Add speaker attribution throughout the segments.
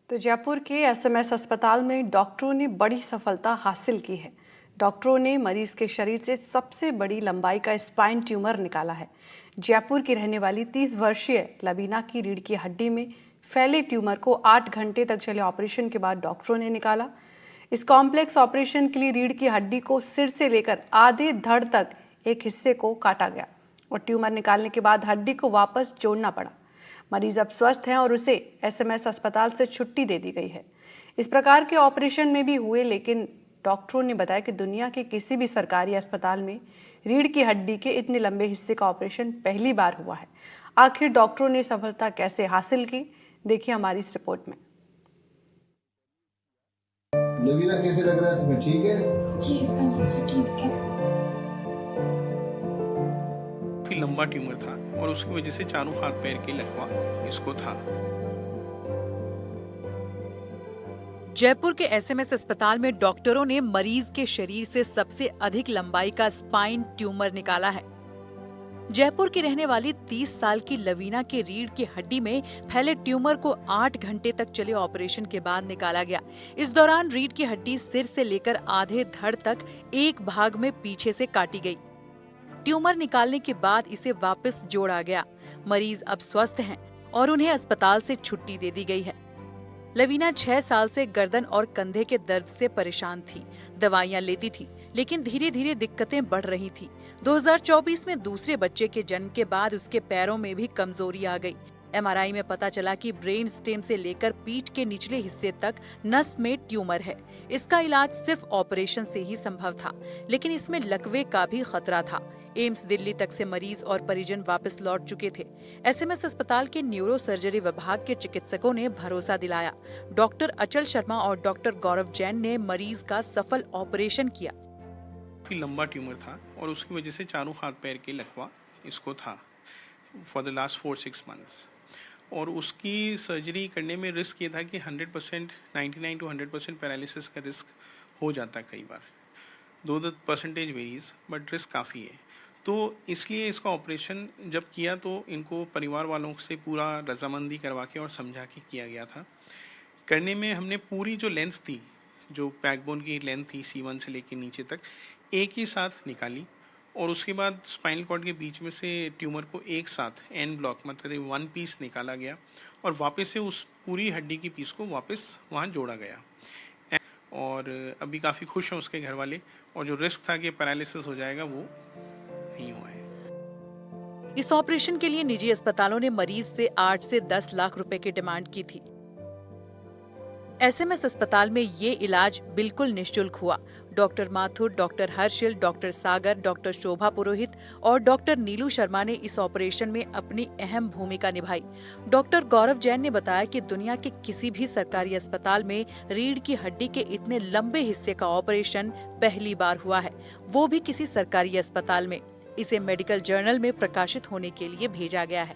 Speaker 1: तो जयपुर के एसएमएस अस्पताल में डॉक्टरों ने बड़ी सफलता हासिल की है। डॉक्टरों ने मरीज के शरीर से सबसे बड़ी लंबाई का स्पाइन ट्यूमर निकाला है। जयपुर की रहने वाली 30 वर्षीय लवीना की रीढ़ की हड्डी में फैले ट्यूमर को 8 घंटे तक चले ऑपरेशन के बाद डॉक्टरों ने निकाला। इस कॉम्प्लेक्स ऑपरेशन के लिए रीढ़ की हड्डी को सिर से लेकर आधे धड़ तक एक हिस्से को काटा गया और ट्यूमर निकालने के बाद हड्डी को वापस जोड़ना पड़ा। मरीज अब स्वस्थ हैं और उसे एसएमएस अस्पताल से छुट्टी दे दी गई है। इस प्रकार के ऑपरेशन में भी हुए, लेकिन डॉक्टरों ने बताया कि दुनिया के किसी भी सरकारी अस्पताल में रीढ़ की हड्डी के इतने लंबे हिस्से का ऑपरेशन पहली बार हुआ है। आखिर डॉक्टरों ने सफलता कैसे हासिल की, देखिए हमारी इस रिपोर्ट में।
Speaker 2: लवीना, कैसे लग रहा है तुम्हें? ठीक है
Speaker 3: जी, ठीक है।
Speaker 4: काफी लंबा ट्यूमर था और उसकी वजह से चारों हाथ पैर के लकवा इसको था।
Speaker 5: जयपुर के एसएमएस अस्पताल में डॉक्टरों ने मरीज के शरीर से सबसे अधिक लंबाई का स्पाइन ट्यूमर निकाला है। जयपुर की रहने वाली 30 साल की लवीना के रीढ़ की हड्डी में फैले ट्यूमर को 8 घंटे तक चले ऑपरेशन के बाद निकाला गया। इस दौरान रीढ़ की हड्डी सिर से लेकर आधे धड़ तक एक भाग में पीछे से काटी गई। ट्यूमर निकालने के बाद इसे वापस जोड़ा गया। मरीज अब स्वस्थ हैं और उन्हें अस्पताल से छुट्टी दे दी गई है। लवीना 6 साल से गर्दन और कंधे के दर्द से परेशान थी। दवाइयां लेती थी, लेकिन धीरे धीरे दिक्कतें बढ़ रही थी। 2024 में दूसरे बच्चे के जन्म के बाद उसके पैरों में भी कमजोरी आ गई। एमआरआई में पता चला कि ब्रेन स्टेम से लेकर पीठ के निचले हिस्से तक नस में ट्यूमर है। इसका इलाज सिर्फ ऑपरेशन से ही संभव था, लेकिन इसमें लकवे का भी खतरा था। एम्स दिल्ली तक से मरीज और परिजन वापस लौट चुके थे। एसएमएस अस्पताल के न्यूरो सर्जरी विभाग के चिकित्सकों ने भरोसा दिलाया। डॉक्टर अचल शर्मा और डॉक्टर गौरव जैन ने मरीज का सफल ऑपरेशन किया।
Speaker 4: काफी लंबा ट्यूमर था और उसकी वजह से चारों हाथ पैर के लकवा इसको था फॉर द लास्ट 4-6 मंथ्स। और उसकी सर्जरी करने में रिस्क ये था कि 100%, 99 to 100% पैरालिसिस का रिस्क हो जाता है कई बार। दो परसेंटेज वेरीज, बट रिस्क काफ़ी है। तो इसलिए इसका ऑपरेशन जब किया तो इनको परिवार वालों से पूरा रजामंदी करवा के और समझा के किया गया था। करने में हमने पूरी जो लेंथ थी, जो बैकबोन की लेंथ थी C1 से लेके नीचे तक, एक ही साथ निकाली और उसके बाद स्पाइनल कॉर्ड के बीच में से ट्यूमर को एक साथ एन ब्लॉक मतलब 1 पीस निकाला गया और वापस से उस पूरी हड्डी की पीस को वापस वहाँ जोड़ा गया। और अभी काफ़ी खुश हैं उसके घर वाले, और जो रिस्क था कि पैरालिसिस हो जाएगा वो नहीं हुआ है।
Speaker 5: इस ऑपरेशन के लिए निजी अस्पतालों ने मरीज से 8 से 10 लाख रुपए की डिमांड की थी। एसएमएस अस्पताल में ये इलाज बिल्कुल निःशुल्क हुआ। Doctor Mathur, doctor Harshil, doctor Sagar, doctor Shobha Purohit और डॉक्टर नीलू शर्मा ने इस ऑपरेशन में अपनी अहम भूमिका निभाई। डॉक्टर गौरव जैन ने बताया कि दुनिया के किसी भी सरकारी अस्पताल में रीढ़ की हड्डी के इतने लंबे हिस्से का ऑपरेशन पहली बार हुआ है, वो भी किसी सरकारी अस्पताल में। इसे मेडिकल जर्नल में प्रकाशित होने के लिए भेजा गया है।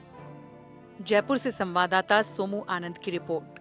Speaker 5: जयपुर से संवाददाता सोमू आनंद की रिपोर्ट।